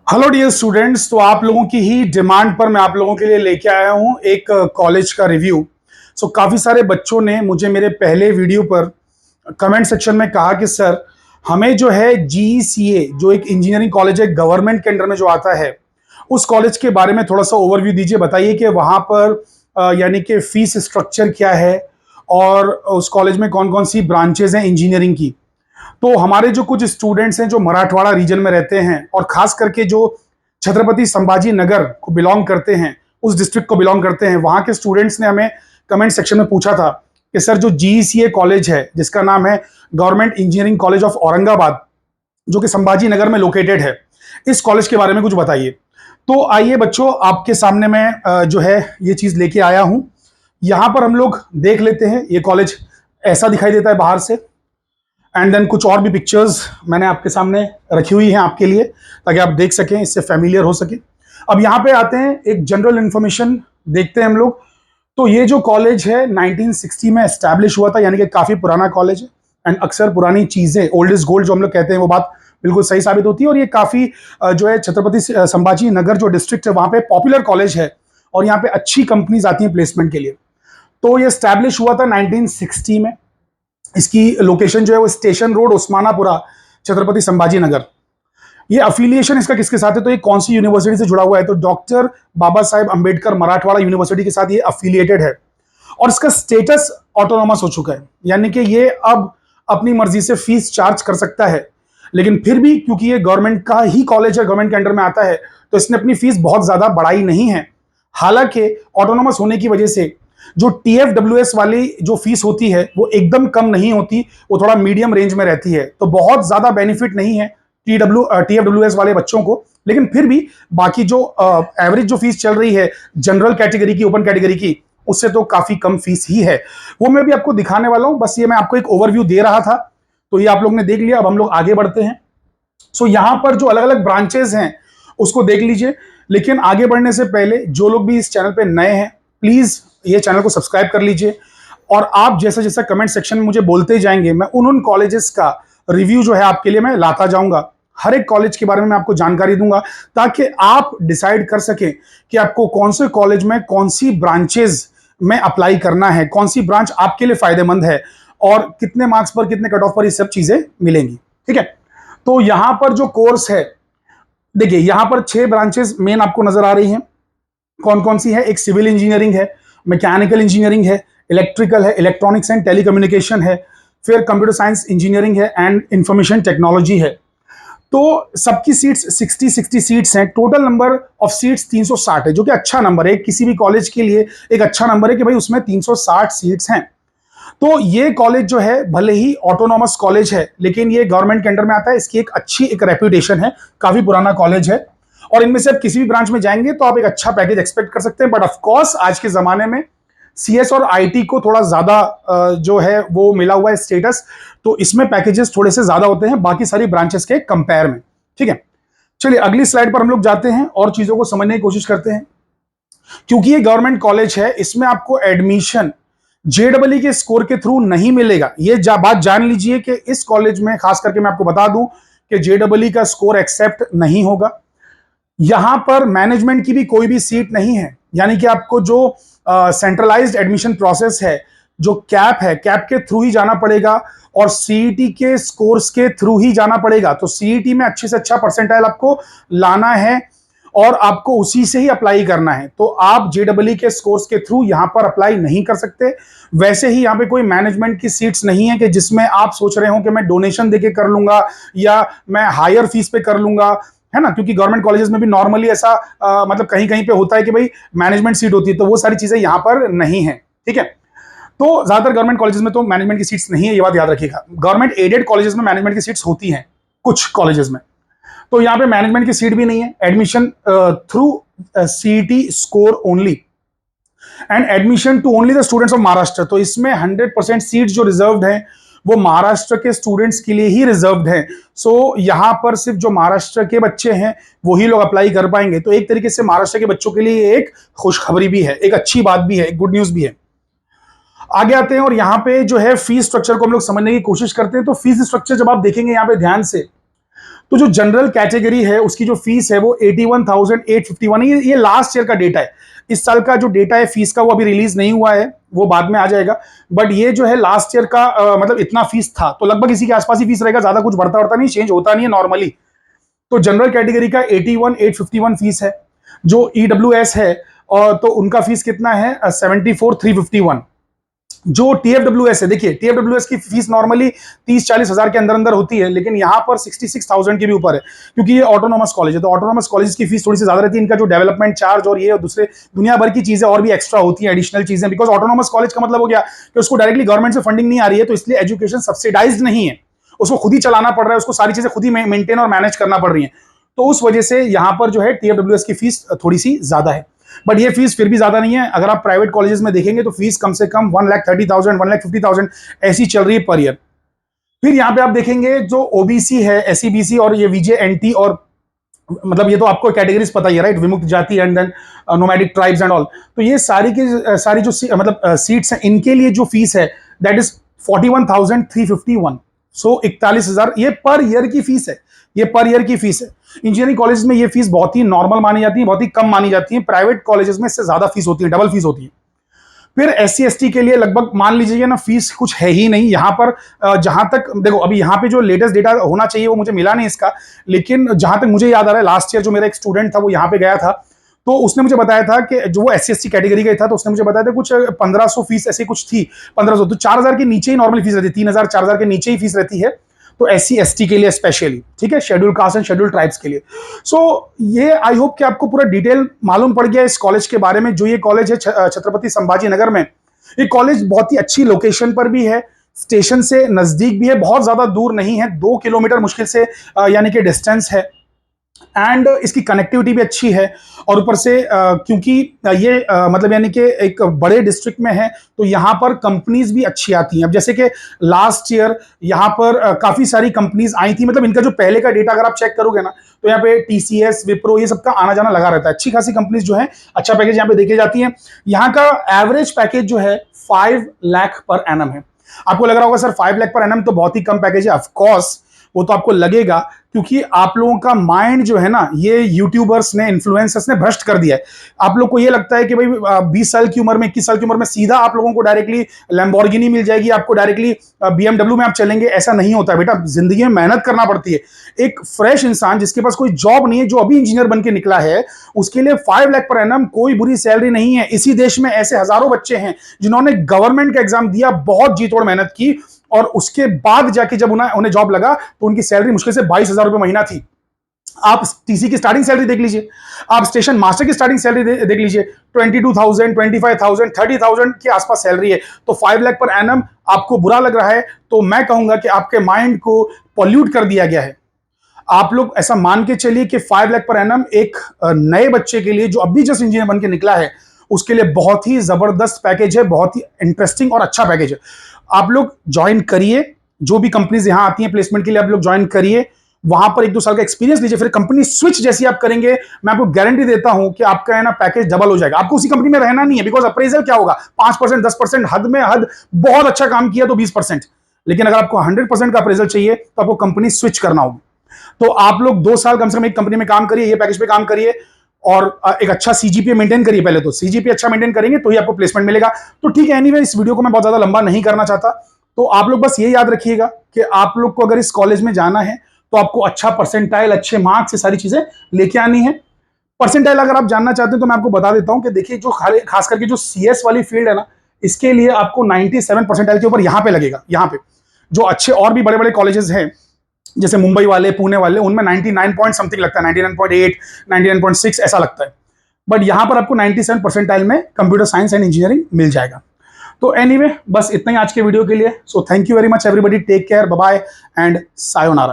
Hello dear students. तो आप लोगों की ही डिमांड पर मैं आप लोगों के लिए लेके आया हूं एक कॉलेज का रिव्यू। काफी सारे बच्चों ने मुझे मेरे पहले वीडियो पर कमेंट सेक्शन में कहा कि सर हमें जो है जीईसीए जो एक इंजीनियरिंग कॉलेज है गवर्नमेंट के अंडर में जो आता है उस कॉलेज के बारे में थोड़ा सा ओवरव्यू दीजिए। बताइए कि वहां पर यानी कि फीस स्ट्रक्चर क्या है और उस कॉलेज में कौन कौन सी ब्रांचेज हैं इंजीनियरिंग की। तो हमारे जो कुछ स्टूडेंट्स हैं जो मराठवाड़ा रीजन में रहते हैं और खास करके जो छत्रपति संभाजी नगर को बिलोंग करते हैं, उस डिस्ट्रिक्ट को बिलोंग करते हैं, वहां के स्टूडेंट्स ने हमें कमेंट सेक्शन में पूछा था कि सर जो जीईसीए कॉलेज है जिसका नाम है government engineering college of Aurangabad जो कि संभाजी नगर में लोकेटेड है, इस कॉलेज के बारे में कुछ बताइए। तो आइए बच्चों, आपके सामने मैं जो है ये चीज लेके आया हूं। यहां पर हम लोग देख लेते हैं ये कॉलेज ऐसा दिखाई देता है बाहर से। एंड देन कुछ और भी पिक्चर्स मैंने आपके सामने रखी हुई हैं आपके लिए ताकि आप देख सकें, इससे फैमिलियर हो सके। अब यहाँ पे आते हैं, एक जनरल इंफॉर्मेशन देखते हैं हम लोग। तो ये जो कॉलेज है 1960 में एस्टैब्लिश हुआ था, यानी कि काफी पुराना कॉलेज है। एंड अक्सर पुरानी चीजें, ओल्ड इज गोल्ड जो हम लोग कहते हैं, वो बात बिल्कुल सही साबित होती है। और ये काफी जो है छत्रपति संभाजी नगर जो डिस्ट्रिक्ट है वहां पे पॉपुलर कॉलेज है और यहाँ पे अच्छी कंपनीज आती हैं प्लेसमेंट के लिए। तो ये एस्टैब्लिश हुआ था 1960 में। इसकी लोकेशन जो है वो स्टेशन रोड, उस्मानापुरा, छत्रपति संभाजी नगर। ये अफिलिएशन इसका किसके साथ है, तो ये कौन सी यूनिवर्सिटी से जुड़ा हुआ है, तो डॉक्टर बाबा साहेब अंबेडकर मराठवाड़ा यूनिवर्सिटी के साथ ये अफिलिएटेड है। और इसका स्टेटस ऑटोनॉमस हो चुका है, यानी कि ये अब अपनी मर्जी से फीस चार्ज कर सकता है। लेकिन फिर भी क्योंकि ये गवर्नमेंट का ही कॉलेज है, गवर्नमेंट के अंडर में आता है, तो इसने अपनी फीस बहुत ज्यादा बढ़ाई नहीं है। हालांकि ऑटोनॉमस होने की वजह से जो टीएफडब्ल्यूएस वाली जो फीस होती है वो एकदम कम नहीं होती, वो थोड़ा मीडियम रेंज में रहती है। तो बहुत ज्यादा बेनिफिट नहीं है टीएफडब्ल्यूएस वाले बच्चों को। लेकिन फिर भी बाकी जो एवरेज जो फीस चल रही है जनरल कैटेगरी की, ओपन कैटेगरी की, उससे तो काफी कम फीस ही है। वो मैं भी आपको दिखाने वाला हूं, बस ये मैं आपको एक ओवरव्यू दे रहा था, तो ये आप लोग ने देख लिया। अब हम लोग आगे बढ़ते हैं। यहां पर जो अलग अलग ब्रांचेस हैं उसको देख लीजिए। लेकिन आगे बढ़ने से पहले जो लोग भी इस चैनल पे नए हैं, प्लीज ये चैनल को सब्सक्राइब कर लीजिए। और आप जैसा जैसा कमेंट सेक्शन में मुझे बोलते जाएंगे, मैं उन कॉलेजेस का रिव्यू जो है आपके लिए मैं लाता जाऊंगा। हर एक कॉलेज के बारे में मैं आपको जानकारी दूंगा ताकि आप डिसाइड कर सकें कि आपको कौन से कॉलेज में कौन सी ब्रांचेज में अप्लाई करना है, कौन सी ब्रांच आपके लिए फायदेमंद है और कितने मार्क्स पर, कितने कट ऑफ पर ये सब चीजें मिलेंगी। ठीक है, तो यहां पर जो कोर्स है, देखिए यहां पर 6 ब्रांचेस मेन आपको नजर आ रही हैं। कौन कौन सी है, एक सिविल इंजीनियरिंग है, मैकेनिकल इंजीनियरिंग है, इलेक्ट्रिकल है, इलेक्ट्रॉनिक्स एंड टेलीकम्युनिकेशन है, फिर कंप्यूटर साइंस इंजीनियरिंग है एंड इंफॉर्मेशन टेक्नोलॉजी है। तो सबकी सीट्स 60 सीट्स हैं। टोटल नंबर ऑफ सीट्स 360 है, जो कि अच्छा नंबर है किसी भी कॉलेज के लिए। एक अच्छा नंबर है कि भाई उसमें 360 सीट्स हैं। तो ये कॉलेज जो है भले ही ऑटोनॉमस कॉलेज है, लेकिन ये गवर्नमेंट के अंडर में आता है। इसकी एक अच्छी एक रेप्यूटेशन है, काफी पुराना कॉलेज है। और इनमें से आप किसी भी ब्रांच में जाएंगे तो आप एक अच्छा पैकेज एक्सपेक्ट कर सकते हैं। बट ऑफ कोर्स आज के जमाने में सीएस और आईटी को थोड़ा ज्यादा जो है वो मिला हुआ है स्टेटस, तो इसमें पैकेजेस थोड़े से ज्यादा होते हैं बाकी सारी ब्रांचेस के कंपेयर में। ठीक है, चलिए अगली स्लाइड पर हम लोग जाते हैं और चीजों को समझने की कोशिश करते हैं। क्योंकि ये गवर्नमेंट कॉलेज है, इसमें आपको एडमिशन जेडबलई के स्कोर के थ्रू नहीं मिलेगा। ये बात जान लीजिए कि इस कॉलेज में खास करके मैं आपको बता दूं कि जेडबलई का स्कोर एक्सेप्ट नहीं होगा। यहां पर मैनेजमेंट की भी कोई भी सीट नहीं है, यानी कि आपको जो सेंट्रलाइज्ड एडमिशन प्रोसेस है, जो कैप है, कैप के थ्रू ही जाना पड़ेगा और सीईटी के स्कोर्स के थ्रू ही जाना पड़ेगा। तो सीईटी में अच्छे से अच्छा परसेंटाइल आपको लाना है और आपको उसी से ही अप्लाई करना है। तो आप जेडबलई के स्कोर्स के थ्रू यहां पर अप्लाई नहीं कर सकते। वैसे ही यहां पे कोई मैनेजमेंट की सीट्स नहीं है कि जिसमें आप सोच रहे हो कि मैं डोनेशन देके कर लूंगा या मैं हायर फीस पे कर लूंगा, है ना। क्योंकि गवर्नमेंट कॉलेजेस में भी नॉर्मली ऐसा मतलब कहीं कहीं पे होता है कि भाई मैनेजमेंट सीट होती है, तो वो सारी चीजें यहां पर नहीं है। ठीक है, तो ज्यादातर गवर्नमेंट कॉलेजेस में तो मैनेजमेंट की सीट्स नहीं है, ये बात याद रखिएगा। गवर्नमेंट एडेड कॉलेजेस में मैनेजमेंट की सीट्स होती हैं कुछ कॉलेजेस में, तो यहां पे मैनेजमेंट की सीट भी नहीं है। Admission through CET score only and admission to only the students of Maharashtra. तो इसमें 100% सीट जो रिजर्व्ड हैं वो महाराष्ट्र के स्टूडेंट्स के लिए ही रिजर्व्ड हैं। यहां पर सिर्फ जो महाराष्ट्र के बच्चे हैं वही लोग अप्लाई कर पाएंगे। तो एक तरीके से महाराष्ट्र के बच्चों के लिए एक खुशखबरी भी है, एक अच्छी बात भी है, एक गुड न्यूज भी है। आगे आते हैं और यहाँ पे जो है फीस स्ट्रक्चर को हम लोग समझने की कोशिश करते हैं। तो फीस स्ट्रक्चर जब आप देखेंगे यहाँ पे ध्यान से, तो जो जनरल कैटेगरी है उसकी जो फीस है वो 81,851 है। ये लास्ट ईयर का डेटा है। इस साल का जो डेटा है फीस का वो अभी रिलीज नहीं हुआ है, वो बाद में आ जाएगा। बट ये जो है लास्ट ईयर का मतलब इतना फीस था, तो लगभग इसी के आसपास ही फीस रहेगा, ज्यादा कुछ बढ़ता नहीं, चेंज होता नहीं है नॉर्मली। तो जनरल कैटेगरी का 81,851 फीस है। जो ईडब्ल्यूएस है और तो उनका फीस कितना है 74,351। जो टीएफडब्ल्यूएस है, देखिए टीएफडब्ल्यूएस की फीस नॉर्मली 30-40 हजार के अंदर अंदर होती है, लेकिन यहां पर 66,000 के भी ऊपर है, क्योंकि ये ऑटोनॉमस कॉलेज है। तो ऑटोनॉमस कॉलेज की फीस थोड़ी सी ज्यादा रहती है। इनका जो डेवलपमेंट चार्ज और ये और दूसरे दुनिया भर की चीजें और भी एक्स्ट्रा होती है, एडिशनल चीजें, बिकॉज ऑटोनॉमस कॉलेज का मतलब हो गया कि उसको डायरेक्टली गवर्नमेंट से फंडिंग नहीं आ रही है, तो इसलिए एजुकेशन सब्सिडाइज नहीं है, उसको खुद ही चलाना पड़ रहा है, उसको सारी चीजें खुद ही मेंटेन और मैनेज करना पड़ रही है। तो उस वजह से यहां पर जो है टीएफडब्ल्यूएस की फीस थोड़ी सी ज्यादा है। बट ये फीस फिर भी ज्यादा नहीं है। अगर आप प्राइवेट कॉलेजेस में देखेंगे तो फीस कम से कम 1,30,000 1,50,000 ऐसी चल रही है पर ईयर। फिर यहां पे आप देखेंगे जो ओबीसी है, एससीबीसी और ये वीजेएनटी और मतलब ये तो आपको कैटेगरीज पता ही है, राइट, विमुक्त जाति and then nomadic tribes and all. तो ये सारी की सारी जो मतलब सीट्स हैं, इनके लिए जो फीस है दैट इज 41,351। सो 41,000 ये पर ईयर की फीस है, ये पर ईयर की फीस है। इंजीनियरिंग कॉलेज में ये फीस बहुत ही नॉर्मल मानी जाती है, बहुत ही कम मानी जाती है। प्राइवेट कॉलेजेस में इससे ज्यादा फीस होती है, डबल फीस होती है। फिर एससी एसटी के लिए लगभग मान लीजिए ना फीस कुछ है ही नहीं यहां पर। जहां तक देखो अभी यहां पे जो लेटेस्ट डेटा होना चाहिए वो मुझे मिला नहीं इसका, लेकिन जहां तक मुझे याद आ रहा है लास्ट ईयर जो मेरा एक स्टूडेंट था वो यहाँ पे गया था, तो उसने मुझे बताया था कि जो वो एससी एसटी कैटेगरी का था, तो उसने मुझे बताया था कुछ 1,500 फीस ऐसी कुछ थी, 1,500। तो 4,000 के नीचे ही नॉर्मल फीस रहती है, 3,000 4,000 के नीचे ही फीस रहती है। तो एससी एसटी के लिए स्पेशली, ठीक है, schedule caste and schedule tribes के लिए। सो ये आई होप कि आपको पूरा डिटेल मालूम पड़ गया इस कॉलेज के बारे में। जो ये कॉलेज है छत्रपति संभाजी नगर में, ये कॉलेज बहुत ही अच्छी लोकेशन पर भी है, स्टेशन से नजदीक भी है, बहुत ज्यादा दूर नहीं है, 2 किलोमीटर मुश्किल से यानी कि डिस्टेंस है। एंड इसकी कनेक्टिविटी भी अच्छी है। और ऊपर से क्योंकि ये मतलब यानी कि एक बड़े डिस्ट्रिक्ट में है, तो यहाँ पर कंपनीज भी अच्छी आती हैं। अब जैसे कि लास्ट ईयर यहाँ पर काफी सारी कंपनीज आई थी, मतलब इनका जो पहले का डेटा अगर आप चेक करोगे ना, तो यहाँ पे टीसीएस, विप्रो, ये सबका आना जाना लगा रहता है। अच्छी खासी कंपनीज जो है अच्छा पैकेज यहाँ पे देखी जाती है। यहाँ का एवरेज पैकेज जो है 5 लाख पर एनम है। आपको लग रहा होगा सर 5 लाख पर एनम तो बहुत ही कम पैकेज है। ऑफकोर्स वो तो आपको लगेगा, क्योंकि आप लोगों का माइंड जो है ना, ये यूट्यूबर्स ने, इन्फ्लुएंसर्स ने भ्रष्ट कर दिया है। आप लोग को ये लगता है कि भाई 20 साल की उम्र में, 21 साल की उम्र में सीधा आप लोगों को डायरेक्टली लैम्बोर्गिनी मिल जाएगी, आपको डायरेक्टली बीएमडब्ल्यू में आप चलेंगे। ऐसा नहीं होता है बेटा, जिंदगी में मेहनत करना पड़ती है। एक फ्रेश इंसान जिसके पास कोई जॉब नहीं है, जो अभी इंजीनियर बन के निकला है, उसके लिए 5 लाख पर एनम कोई बुरी सैलरी नहीं है। इसी देश में ऐसे हजारों बच्चे हैं जिन्होंने गवर्नमेंट का एग्जाम दिया, बहुत जी तोड़ मेहनत की, और उसके बाद जाके जब उन्हें जॉब लगा तो उनकी सैलरी मुश्किल से 22,000 रुपए महीना थी। आप टीसी की स्टार्टिंग सैलरी देख लीजिए, आप स्टेशन मास्टर की स्टार्टिंग सैलरी देख लीजिए, 22,000, 25,000, 30,000 के आसपास सैलरी है। तो 5 लाख पर एनम आपको बुरा लग रहा है, तो मैं कहूंगा कि आपके माइंड को पॉल्यूट कर दिया गया है। आप लोग ऐसा मान के चलिए कि 5 लाख पर एनम एक नए बच्चे के लिए जो अभी जस्ट इंजीनियर बन के निकला है, उसके लिए बहुत ही जबरदस्त पैकेज है, बहुत ही इंटरेस्टिंग और अच्छा पैकेज है। आप लोग ज्वाइन करिए, जो भी कंपनीज यहां आती हैं प्लेसमेंट के लिए, आप लोग ज्वाइन करिए, वहां पर 1-2 साल का एक्सपीरियंस लीजिए, फिर कंपनी स्विच जैसी आप करेंगे, मैं आपको गारंटी देता हूं कि आपका है ना पैकेज डबल हो जाएगा। आपको उसी कंपनी में रहना नहीं है, बिकॉज अप्रेजल क्या होगा, 5%, 10%, हद में हद, बहुत अच्छा काम किया तो 20%। लेकिन अगर आपको 100% का अप्रेजल चाहिए तो आपको कंपनी स्विच करना होगी। तो आप लोग 2 साल कम से कम एक कंपनी में काम करिए, ये पैकेज पे काम करिए, और एक अच्छा सीजीपीए मेंटेन करिए। पहले तो सीजीपीए अच्छा मेंटेन करेंगे तो ही आपको प्लेसमेंट मिलेगा। तो ठीक है, एनीवे इस वीडियो को मैं बहुत ज्यादा लंबा नहीं करना चाहता। तो आप लोग बस ये याद रखिएगा कि आप लोग को अगर इस कॉलेज में जाना है तो आपको अच्छा परसेंटाइल, अच्छे मार्क्स से सारी चीजें लेके आनी है। परसेंटाइल अगर आप जानना चाहते हैं तो मैं आपको बता देता हूं कि देखिए, जो खास करके जो सीएस वाली फील्ड है ना, इसके लिए आपको 97 परसेंटाइल के ऊपर यहां पे लगेगा। यहां पे जो अच्छे और भी बड़े बड़े कॉलेजेस हैं, जैसे मुंबई वाले, पुणे वाले, उनमें 99 पॉइंट समथिंग लगता है, 99.8, 99.6 ऐसा लगता है। बट यहां पर आपको 97 परसेंटाइल में कंप्यूटर साइंस एंड इंजीनियरिंग मिल जाएगा। तो एनीवे बस इतना ही आज के वीडियो के लिए। So thank you very much everybody, take care, bye bye and sayonara.